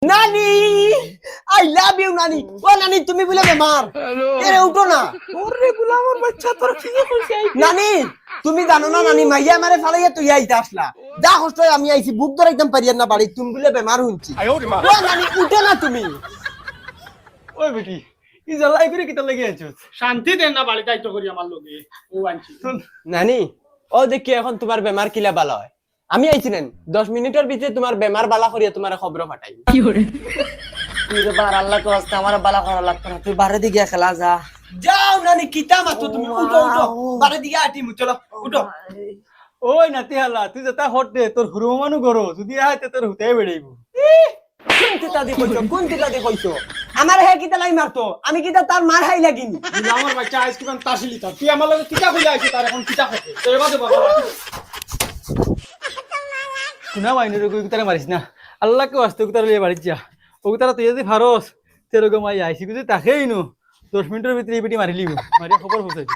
নানি I love you নানি ও নানি তুমি বলে বেমার এরে উঠো না ওরে গুলামের বাচ্চা তোর কি কইছে নানি তুমি জানো না নানি মাইয়া আমারে ফালাইয়া তুই আইতে আসলা যা কষ্ট হয় আমি আইছি বুক ধরে একদম পারিয়া না বাড়ি তুমি বলে বেমার হইছি ও নানি উঠো না তুমি ওই বেটি ই জ্বালাই করে কিতা লাগি আছিস শান্তি দেন না বাড়ি দায়িত্ব করি আমার লগে ও আনছি নানি ও দেখি এখন তোমার বেমার কিলা বালা হয় আমি আইছি নেন 10 মিনিটের ভিতরে তোমার বেমার বালা করিয়া তোমার খবর পাঠাই তুই তো বার আল্লাহ তো আজকে আমার বালা করা লাগতো না তুই বারে দিকে খেলা যা যাও নানি কিতা মাতো তুমি উঠো উঠো বাড়ি দিকে আটি মু চলো উঠো ওই নাতি হালা তুই যেটা হট দে তোর হুরু মানু গরো যদি আইতে তোর হুতাই বেড়াইব কোন কিতা দি কইছো আমার হে কিতা লাই মারতো আমি কিতা তার মার হাই লাগিনি আমার বাচ্চা আইসক্রিম তাসিলি তার তুই আমার লগে কিটা কইলা আইছিস তার এখন কিটা খাতে তো এবারে বাবা শুনা মাইনের কই তারে মারিস না আল্লাহকে ওয়াস্তে তারে লিয়ে বাড়ি যা ও তারা তুই যদি ফারস তেরো মাই আইসি কুজি তাকেই নো 10 মিনিটের ভিতরে এই বেটি মারি লিব মারিয়া খবর পৌঁছাই